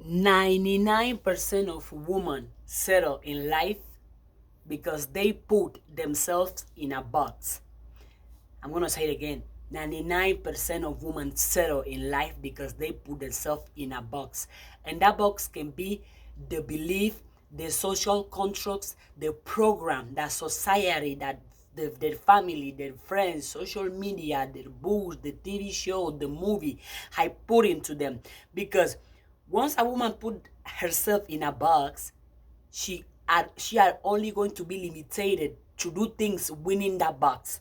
99% of women settle in life because they put themselves in a box. I'm going to say it again. 99% of women settle in life because they put themselves in a box. And that box can be the belief, the social constructs, the program, that society, that their family, their friends, social media, their books, the TV show, the movie, I put into them. Because once a woman put herself in a box, she are only going to be limited to do things within that box.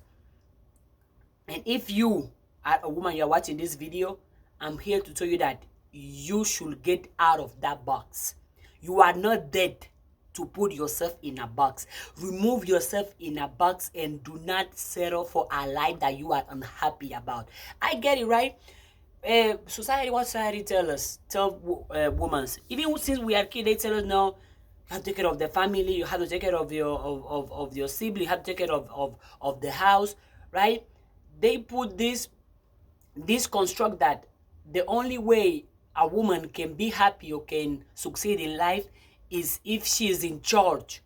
And if you are a woman, you're watching this video, I'm here to tell you that you should get out of that box. You are not dead to put yourself in a box. Remove yourself in a box and do not settle for a life that you are unhappy about. I get it, right? Society, what society tell women, even since we are kids, they tell us, no, you have to take care of the family, you have to take care of your sibling, you have to take care of the house, right? They put this construct that the only way a woman can be happy or can succeed in life is if she is in charge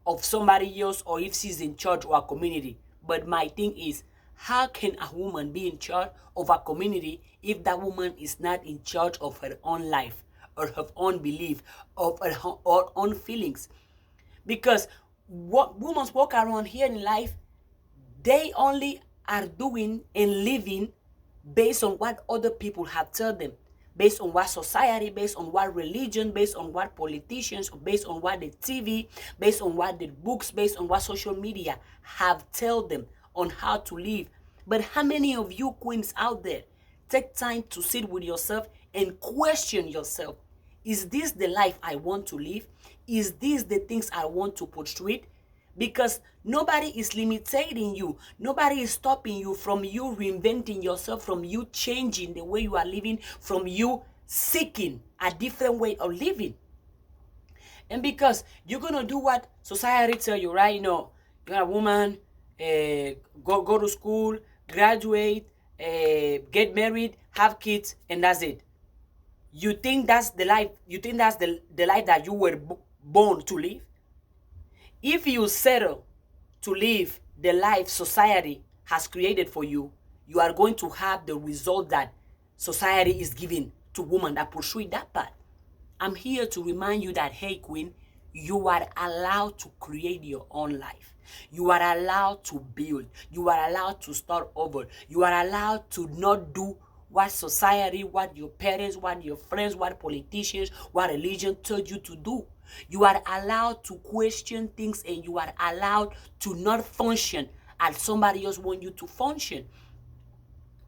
of somebody else or if she's in charge of a community. But my thing is, how can a woman be in charge of a community if that woman is not in charge of her own life or her own belief, of her own feelings? Because what women walk around here in life, they only are doing and living based on what other people have told them, based on what society, based on what religion, based on what politicians, based on what the TV, based on what the books, based on what social media have told them on how to live. But how many of you queens out there take time to sit with yourself and question yourself? Is this the life I want to live? Is this the things I want to portray? Because nobody is limiting you. Nobody is stopping you from you reinventing yourself, from you changing the way you are living, from you seeking a different way of living. And because you're going to do what society tell you, right? You know, you're a woman, go to school, graduate, get married, have kids, and that's it. You think that's the life, you think that's the life that you were born to live? If you settle to live the life society has created for you, you are going to have the result that society is giving to women that pursue that path. I'm here to remind you that, hey, queen, you are allowed to create your own life. You are allowed to build. You are allowed to start over. You are allowed to not do what society, what your parents, what your friends, what politicians, what religion told you to do. You are allowed to question things and you are allowed to not function as somebody else wants you to function.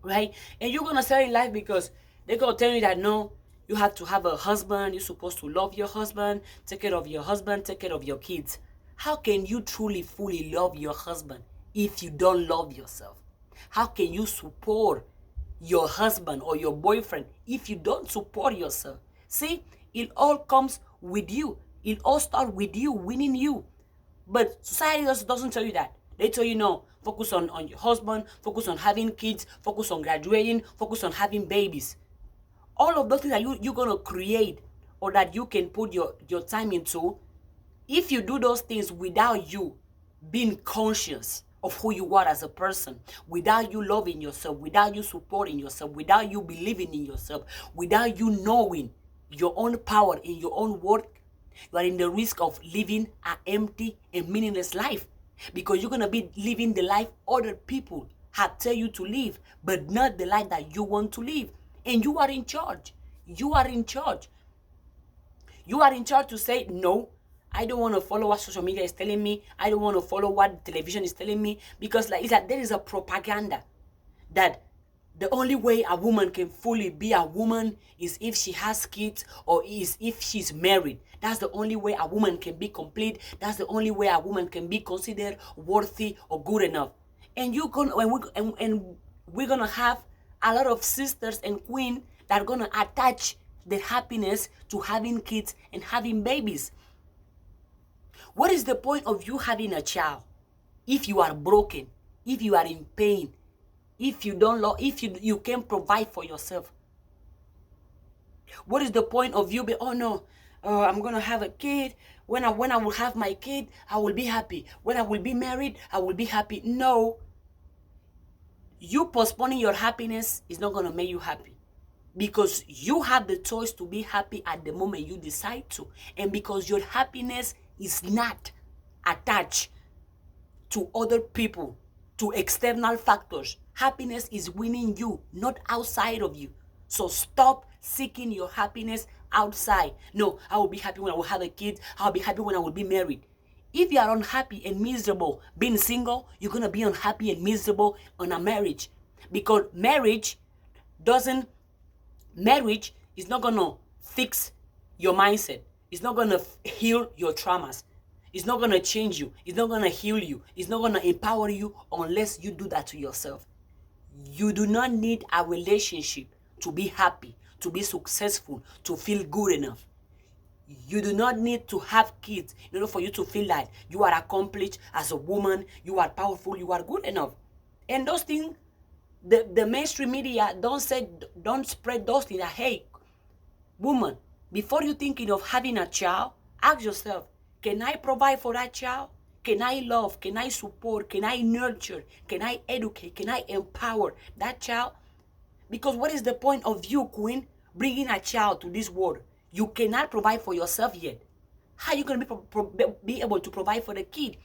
Right? And you're going to start in life because they're going to tell you that, no, you have to have a husband. You're supposed to love your husband, take care of your husband, take care of your kids. How can you truly, fully love your husband if you don't love yourself? How can you support your husband or your boyfriend if you don't support yourself? See, it all comes with you. It all starts with you, winning you. But society doesn't tell you that. They tell you, no, focus on your husband, focus on having kids, focus on graduating, focus on having babies. All of those things that you're going to create or that you can put your time into, if you do those things without you being conscious of who you are as a person, without you loving yourself, without you supporting yourself, without you believing in yourself, without you knowing your own power in your own worth, you are in the risk of living an empty and meaningless life, because you're going to be living the life other people have tell you to live, but not the life that you want to live. And you are in charge. You are in charge. You are in charge to say, no, I don't want to follow what social media is telling me. I don't want to follow what television is telling me. Because like, it's like there is a propaganda that the only way a woman can fully be a woman is if she has kids or is if she's married. That's the only way a woman can be complete. That's the only way a woman can be considered worthy or good enough. And we're gonna have a lot of sisters and queens that are gonna attach their happiness to having kids and having babies. What is the point of you having a child if you are broken, if you are in pain, if you don't love, if you can't provide for yourself? What is the point of you oh no, I'm gonna have a kid. When I will have my kid, I will be happy. When I will be married, I will be happy. No, you postponing your happiness is not gonna make you happy, because you have the choice to be happy at the moment you decide to, and because your happiness is not attached to other people, to external factors. Happiness is within you, not outside of you. So stop seeking your happiness outside. No, I will be happy when I will have a kid. I'll be happy when I will be married. If you are unhappy and miserable being single, you're going to be unhappy and miserable on a marriage. Because marriage is not going to fix your mindset. It's not going to heal your traumas. It's not going to change you. It's not going to heal you. It's not going to empower you unless you do that to yourself. You do not need a relationship to be happy, to be successful, to feel good enough. You do not need to have kids in order for you to feel like you are accomplished as a woman, you are powerful, you are good enough. And those things, the mainstream media don't spread those things that, hey, woman, before you thinking of having a child, ask yourself, can I provide for that child? Can I love? Can I support? Can I nurture? Can I educate? Can I empower that child? Because what is the point of you, queen, bringing a child to this world? You cannot provide for yourself yet. How are you going to be able to provide for the kid?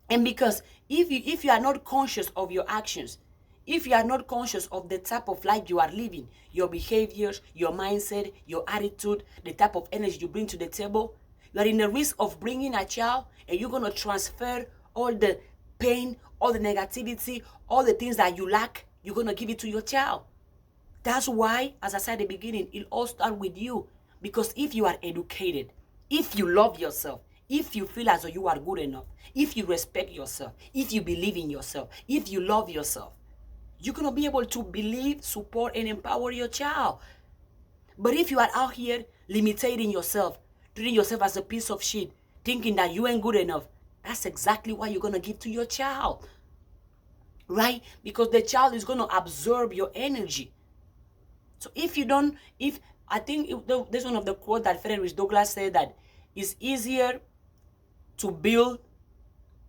And because if you are not conscious of your actions, if you are not conscious of the type of life you are living, your behaviors, your mindset, your attitude, the type of energy you bring to the table, you are in the risk of bringing a child and you're going to transfer all the pain, all the negativity, all the things that you lack, you're going to give it to your child. That's why, as I said at the beginning, it all starts with you. Because if you are educated, if you love yourself, if you feel as though you are good enough, if you respect yourself, if you believe in yourself, if you love yourself, you're going to be able to believe, support, and empower your child. But if you are out here limiting yourself, treating yourself as a piece of shit, thinking that you ain't good enough, that's exactly what you're going to give to your child. Right? Because the child is going to absorb your energy. So I think there's one of the quotes that Frederick Douglass said, that it's easier to build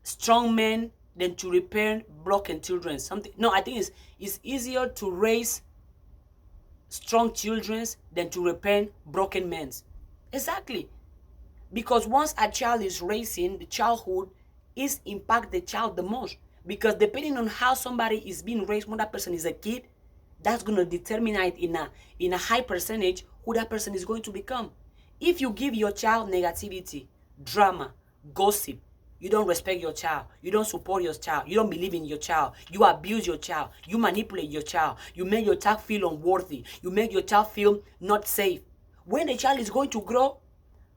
strong men than to repair broken children. I think it's easier to raise strong children than to repair broken men. Exactly. Because once a child is raising, the childhood is impact the child the most. Because depending on how somebody is being raised, when that person is a kid, that's going to determine it in a high percentage who that person is going to become. If you give your child negativity, drama, gossip, you don't respect your child, you don't support your child, you don't believe in your child, you abuse your child, you manipulate your child, you make your child feel unworthy, you make your child feel not safe. When the child is going to grow,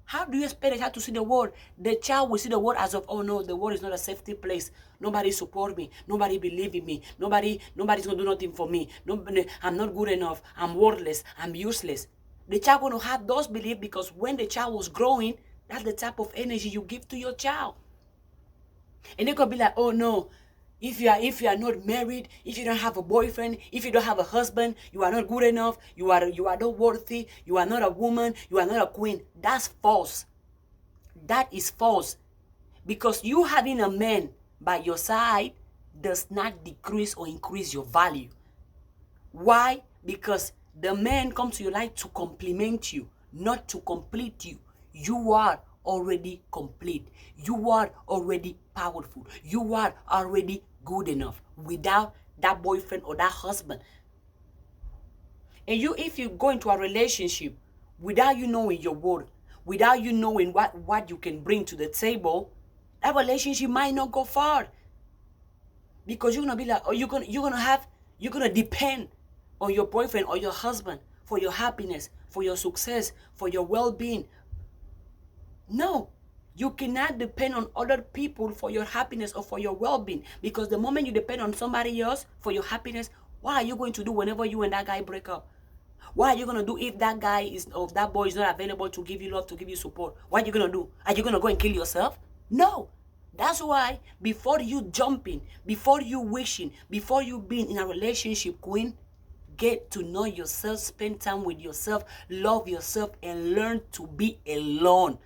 how do you expect the child to see the world? The child will see the world as of, oh no, the world is not a safety place. Nobody support me. Nobody believe in me. Nobody's going to do nothing for me. Nobody, I'm not good enough. I'm worthless. I'm useless. The child going to have those beliefs because when the child was growing, that's the type of energy you give to your child. And they could be like, oh no, if you are not married, if you don't have a boyfriend, if you don't have a husband, you are not good enough, you are not worthy, you are not a woman, you are not a queen. That's false. That is false. Because you having a man by your side does not decrease or increase your value. Why? Because the man comes to your life to complement you, not to complete you. You are already complete. You are already powerful. You are already good enough without that boyfriend or that husband. And if you go into a relationship without you knowing your worth, without you knowing what you can bring to the table, that relationship might not go far. Because you're gonna be like, or you're gonna depend on your boyfriend or your husband for your happiness, for your success, for your well-being. No, you cannot depend on other people for your happiness or for your well-being. Because the moment you depend on somebody else for your happiness, what are you going to do whenever you and that guy break up? What are you going to do if that guy or that boy is not available to give you love, to give you support? What are you going to do? Are you going to go and kill yourself? No. That's why before you jumping, before you wishing, before you being in a relationship, queen, Get to know yourself, spend time with yourself, love yourself, and learn to be alone.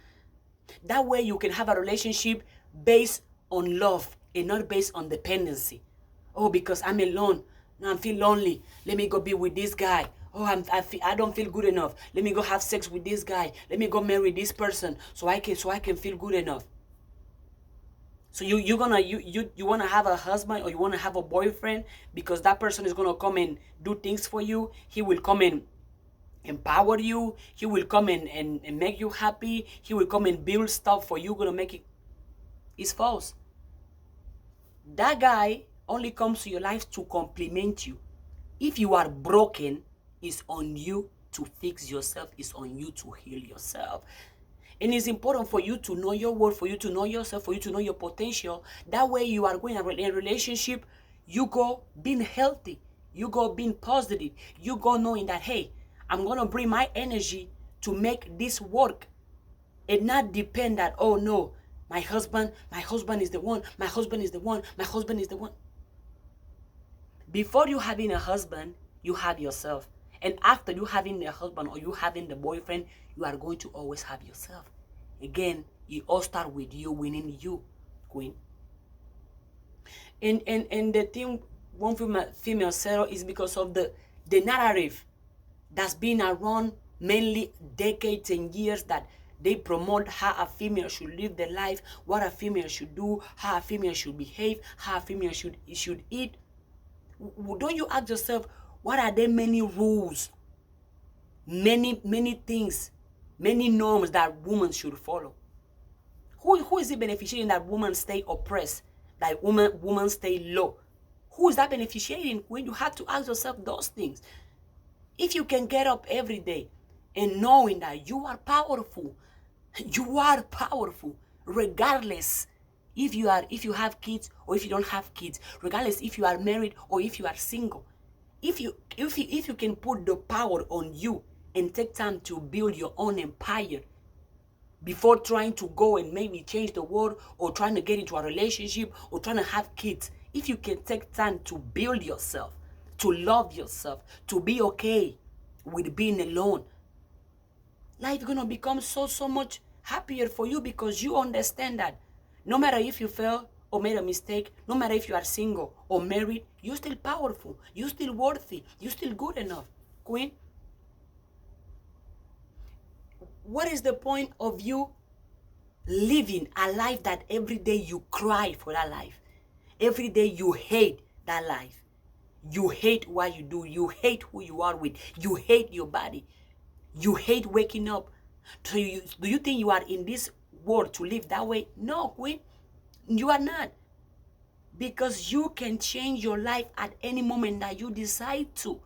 That way you can have a relationship based on love and not based on dependency. Oh, because I'm alone, now I feel lonely, let me go be with this guy. Oh, I don't feel good enough, let me go have sex with this guy, let me go marry this person so I can feel good enough. So you want to have a husband or you want to have a boyfriend because that person is going to come and do things for you. He will come and empower you. He will come and make you happy. He will come and build stuff for you. Going to make it. It's false. That guy only comes to your life to compliment you. If you are broken, it's on you to fix yourself. It's on you to heal yourself. And it's important for you to know your worth, for you to know yourself, for you to know your potential. That way you are going in a relationship, you go being healthy, you go being positive, you go knowing that, hey, I'm going to bring my energy to make this work and not depend that, oh no, my husband is the one, my husband is the one, my husband is the one. Before you having a husband, you have yourself. And after you having a husband or you having the boyfriend, you are going to always have yourself. Again, it all starts with you winning you, queen. And the thing one female settle is because of the narrative that's been around mainly decades and years, that they promote how a female should live their life, what a female should do, how a female should behave, how a female should eat. Don't you ask yourself, what are there many rules, many things, many norms that women should follow? Who is the beneficiary in that women stay oppressed, that women stay low? Who is that beneficiary when you have to ask yourself those things? If you can get up every day and knowing that you are powerful regardless if you have kids or if you don't have kids, regardless if you are married or if you are single. If you can put the power on you and take time to build your own empire before trying to go and maybe change the world or trying to get into a relationship or trying to have kids, if you can take time to build yourself, to love yourself, to be okay with being alone, life is going to become so much happier for you, because you understand that no matter if you fail or made a mistake, no matter if you are single or married, you're still powerful, you're still worthy, you're still good enough, queen. What is the point of you living a life that every day you cry for that life? Every day you hate that life. You hate what you do. You hate who you are with. You hate your body. You hate waking up. So do you think you are in this world to live that way? No, queen. You are not. Because you can change your life at any moment that you decide to.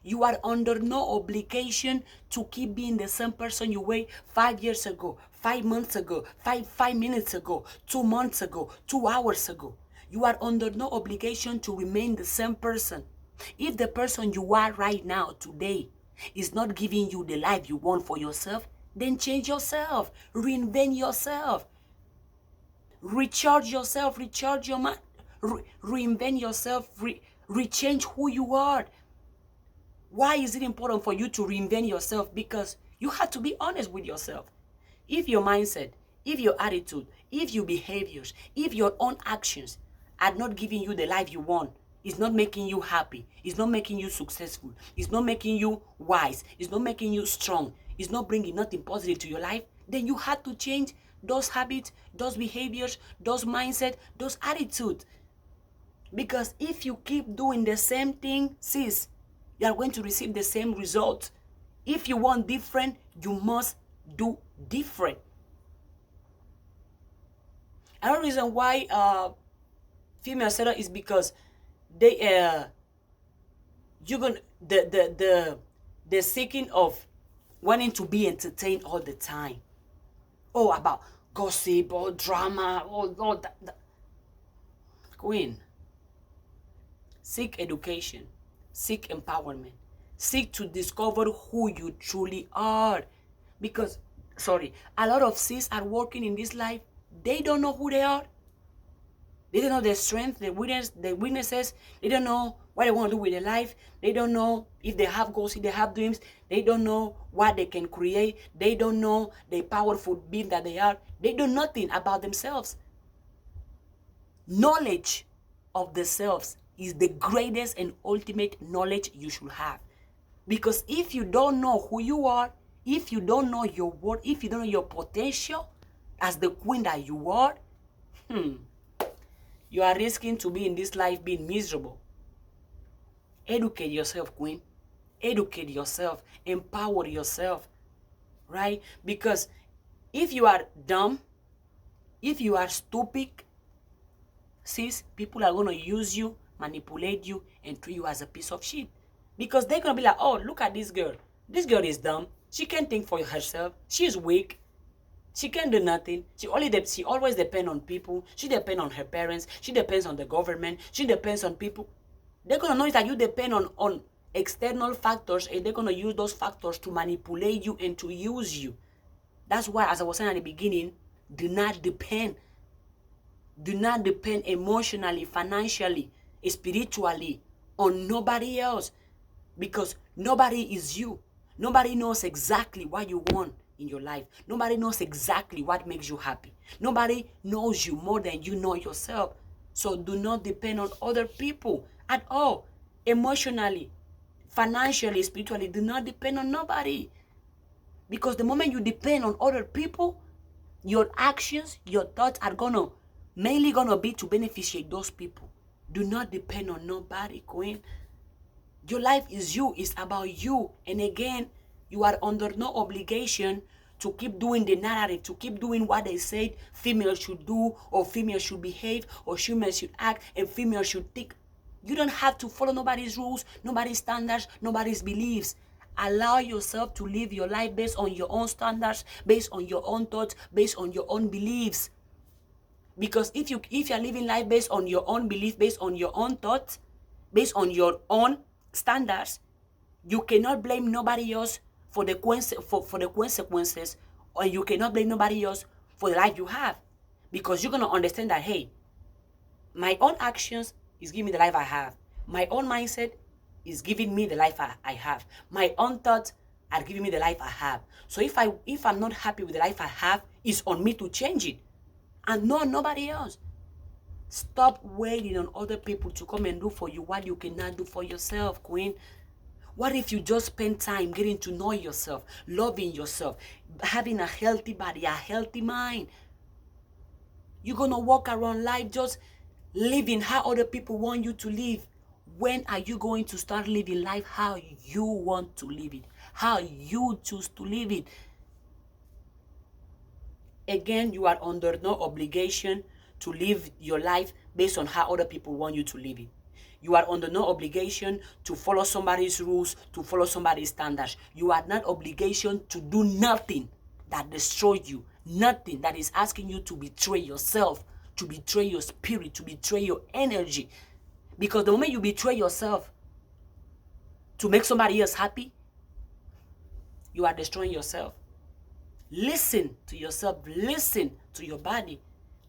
You are under no obligation to keep being the same person you were 5 years ago, 5 months ago, 5 minutes ago, 2 months ago, 2 hours ago. You are under no obligation to remain the same person. If the person you are right now, today, is not giving you the life you want for yourself, then change yourself, reinvent yourself, recharge yourself, recharge your mind, reinvent yourself, rechange who you are. Why is it important for you to reinvent yourself? Because you have to be honest with yourself. If your mindset, if your attitude, if your behaviors, if your own actions are not giving you the life you want, it's not making you happy, it's not making you successful, it's not making you wise, it's not making you strong, it's not bringing nothing positive to your life, then you have to change those habits, those behaviors, those mindset, those attitudes. Because if you keep doing the same thing, sis, you are going to receive the same result. If you want different, you must do different. Another reason why female settle is because they you're gonna the seeking of wanting to be entertained all the time. Oh, about gossip or drama, all that. Queen, seek education. Seek empowerment. Seek to discover who you truly are. Because, a lot of sis are working in this life. They don't know who they are. They don't know their strength, their weaknesses. They don't know what they want to do with their life. They don't know if they have goals, if they have dreams. They don't know what they can create. They don't know the powerful being that they are. They know nothing about themselves. Knowledge of the selves is the greatest and ultimate knowledge you should have. Because if you don't know who you are, if you don't know your worth, if you don't know your potential as the queen that you are, you are risking to be in this life being miserable. Educate yourself, queen. Educate yourself. Empower yourself, right? Because if you are dumb, if you are stupid, sis, people are going to use you, manipulate you, and treat you as a piece of shit. Because they're going to be like, oh, look at this girl. This girl is dumb. She can't think for herself. She's weak. She can't do nothing. She always depends on people. She depends on her parents. She depends on the government. She depends on people. They're going to know that you depend on external factors, and they're going to use those factors to manipulate you and to use you. That's why, as I was saying at the beginning, do not depend. Do not depend emotionally, financially, spiritually on nobody else. Because nobody is you. Nobody knows exactly what you want in your life. Nobody knows exactly what makes you happy. Nobody knows you more than you know yourself. So do not depend on other people at all. Emotionally, financially, spiritually, do not depend on nobody. Because the moment you depend on other people, your actions, your thoughts are mainly gonna be to beneficiate those people. Do not depend on nobody, queen. Your life is you. It's about you. And again, you are under no obligation to keep doing the narrative, to keep doing what they said females should do, or females should behave, or females should act, and females should think. You don't have to follow nobody's rules, nobody's standards, nobody's beliefs. Allow yourself to live your life based on your own standards, based on your own thoughts, based on your own beliefs. Because if you're living life based on your own belief, based on your own thoughts, based on your own standards, you cannot blame nobody else for the consequences, or you cannot blame nobody else for the life you have. Because you're going to understand that, hey, my own actions is giving me the life I have. My own mindset is giving me the life I have. My own thoughts are giving me the life I have. So if I'm not happy with the life I have, it's on me to change it, and not nobody else. Stop waiting on other people to come and do for you what you cannot do for yourself, queen. What if you just spend time getting to know yourself, loving yourself, having a healthy body, a healthy mind? You're going to walk around life just living how other people want you to live. When are you going to start living life how you want to live it? How you choose to live it? Again, you are under no obligation to live your life based on how other people want you to live it. You are under no obligation to follow somebody's rules, to follow somebody's standards. You are not obligation to do nothing that destroys you, nothing that is asking you to betray yourself, to betray your spirit, to betray your energy. Because the moment you betray yourself to make somebody else happy, you are destroying yourself. Listen to yourself. Listen to your body.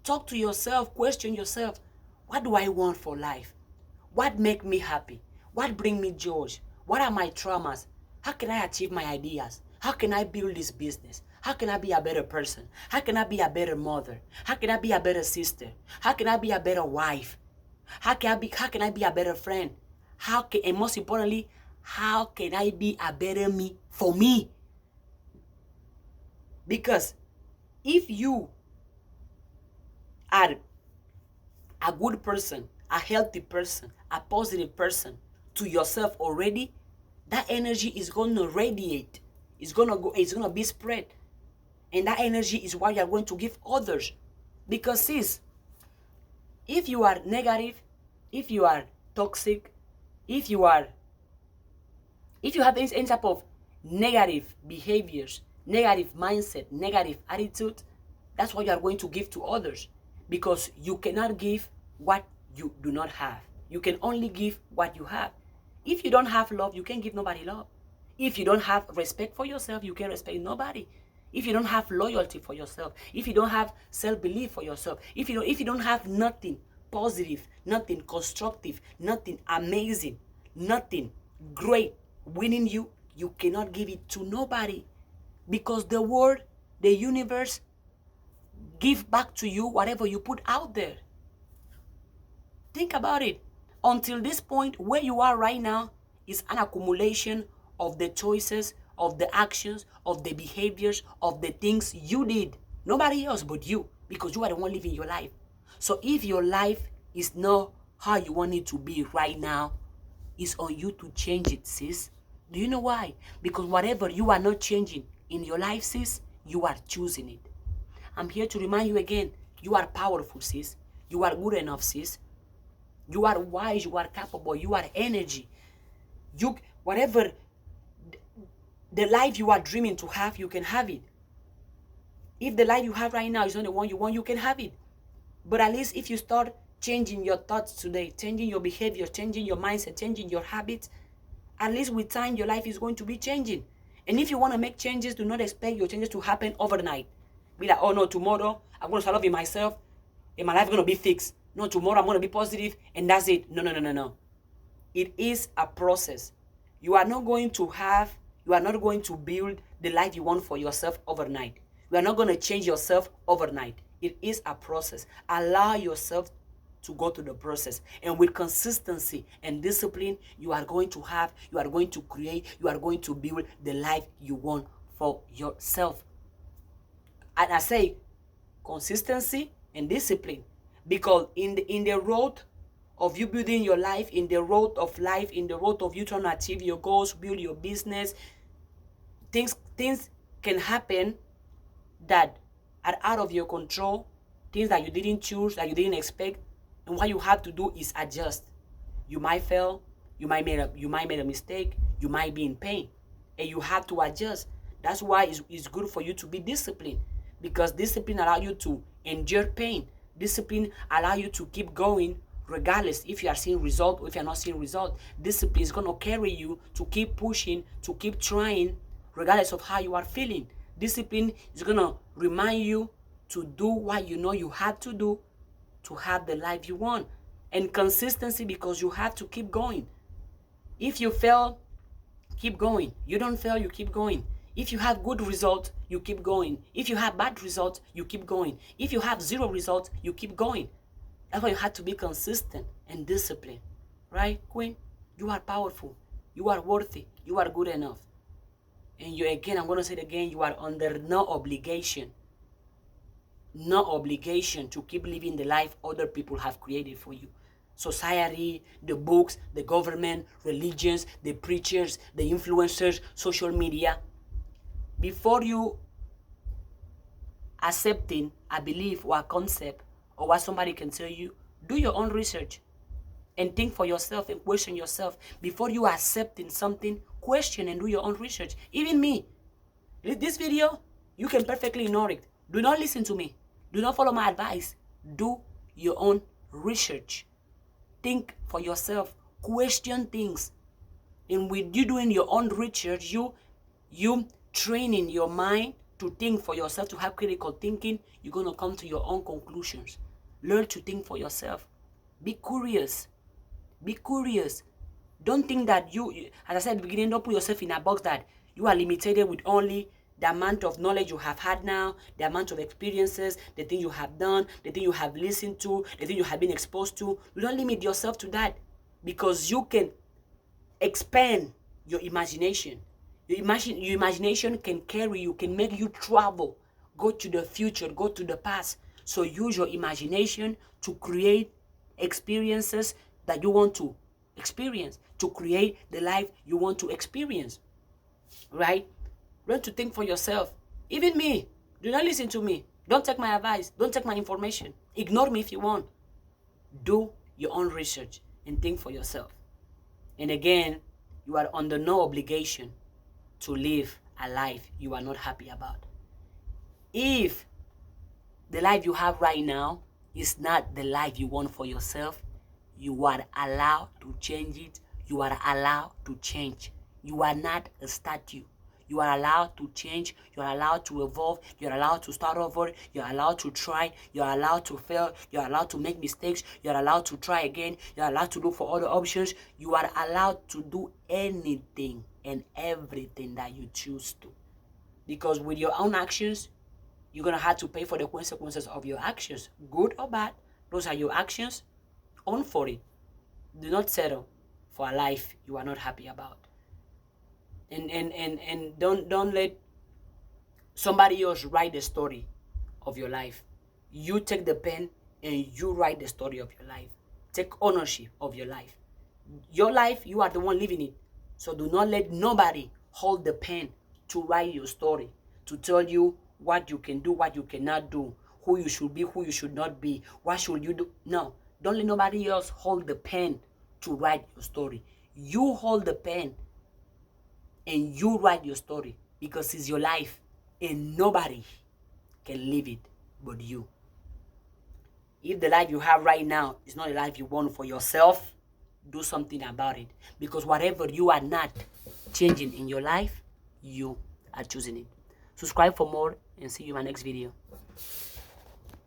Talk to yourself. Question yourself. What do I want for life? What makes me happy? What brings me joy? What are my traumas? How can I achieve my ideas? How can I build this business? How can I be a better person? How can I be a better mother? How can I be a better sister? How can I be a better wife? How can I be a better friend? And most importantly, how can I be a better me for me? Because if you are a good person, a healthy person, a positive person to yourself already, that energy is going to radiate. It's going to be spread. And that energy is what you are going to give others. Because sis, if you are negative, if you are toxic, if you have any type of negative behaviors, negative mindset, negative attitude, that's what you are going to give to others. Because you cannot give what you do not have. You can only give what you have. If you don't have love, you can't give nobody love. If you don't have respect for yourself, you can't respect nobody. If you don't have loyalty for yourself, if you don't have self-belief for yourself, if you don't have nothing positive, nothing constructive, nothing amazing, nothing great within you, you cannot give it to nobody. Because the world, the universe, give back to you whatever you put out there. Think about it. Until this point, where you are right now is an accumulation of the choices, of the actions, of the behaviors, of the things you did. Nobody else but you, because you are the one living your life. So if your life is not how you want it to be right now, it's on you to change it, sis. Do you know why? Because whatever you are not changing in your life, sis, you are choosing it. I'm here to remind you again, you are powerful, sis. You are good enough, sis. You are wise, you are capable, you are energy. Whatever the life you are dreaming to have, you can have it. If the life you have right now is not the one you want, you can have it. But at least if you start changing your thoughts today, changing your behavior, changing your mindset, changing your habits, at least with time, your life is going to be changing. And if you want to make changes, do not expect your changes to happen overnight. Be like, oh no, tomorrow I'm going to start loving myself and my life is going to be fixed. No, tomorrow I'm going to be positive and that's it. No. It is a process. You are not going to build the life you want for yourself overnight. You are not going to change yourself overnight. It is a process. Allow yourself to go through the process. And with consistency and discipline, you are going to create, you are going to build the life you want for yourself. And I say consistency and discipline, because in the road of you building your life, in the road of life, in the road of you trying to achieve your goals, build your business, things can happen that are out of your control, things that you didn't choose, that you didn't expect. And what you have to do is adjust. You might fail, you might make a mistake, you might be in pain, and you have to adjust. That's why it's good for you to be disciplined, because discipline allows you to endure pain. Discipline allows you to keep going regardless if you are seeing result or if you're not seeing result. Discipline is going to carry you to keep pushing, to keep trying, regardless of how you are feeling. Discipline is going to remind you to do what you know you have to do to have the life you want. And consistency, because you have to keep going. If you fail, keep going. You don't fail, you keep going. If you have good results, you keep going. If you have bad results, you keep going. If you have zero results, you keep going. That's why you have to be consistent and disciplined. Right, Queen? You are powerful. You are worthy. You are good enough. And I'm going to say it again, you are under no obligation to keep living the life other people have created for you. Society, the books, the government, religions, the preachers, the influencers, social media. Before you accepting a belief or a concept or what somebody can tell you, do your own research and think for yourself and question yourself. Before you accepting something, question and do your own research. Even me, this video, you can perfectly ignore it. Do not listen to me. Do not follow my advice. Do your own research. Think for yourself. Question things. And with you doing your own research, you training your mind to think for yourself, to have critical thinking, you're going to come to your own conclusions. Learn to think for yourself. Be curious. Be curious. Don't think that as I said at the beginning, don't put yourself in a box that you are limited with only the amount of knowledge you have had now, the amount of experiences, the thing you have done, the thing you have listened to, the thing you have been exposed to. You don't limit yourself to that, because you can expand your imagination. Your imagination can carry you, can make you travel, go to the future, go to the past. So use your imagination to create experiences that you want to experience, to create the life you want to experience, right? Learn to think for yourself. Even me, do not listen to me. Don't take my advice. Don't take my information. Ignore me if you want. Do your own research and think for yourself. And again, you are under no obligation to live a life you are not happy about. If the life you have right now is not the life you want for yourself, you are allowed to change it. You are allowed to change. You are not a statue. You are allowed to change. You are allowed to evolve. You are allowed to start over. You are allowed to try. You are allowed to fail. You are allowed to make mistakes. You are allowed to try again. You are allowed to look for other options. You are allowed to do anything and everything that you choose to. Because with your own actions, you're going to have to pay for the consequences of your actions. Good or bad, those are your actions. Own for it. Do not settle for a life you are not happy about. And don't let somebody else write the story of your life. You take the pen and you write the story of your life. Take ownership of your life. Your life, you are the one living it. So do not let nobody hold the pen to write your story, to tell you what you can do, what you cannot do, who you should be, who you should not be, what should you do. No, don't let nobody else hold the pen to write your story. You hold the pen and you write your story, because it's your life and nobody can live it but you. If the life you have right now is not the life you want for yourself, do something about it. Because whatever you are not changing in your life, you are choosing it. Subscribe for more and see you in my next video.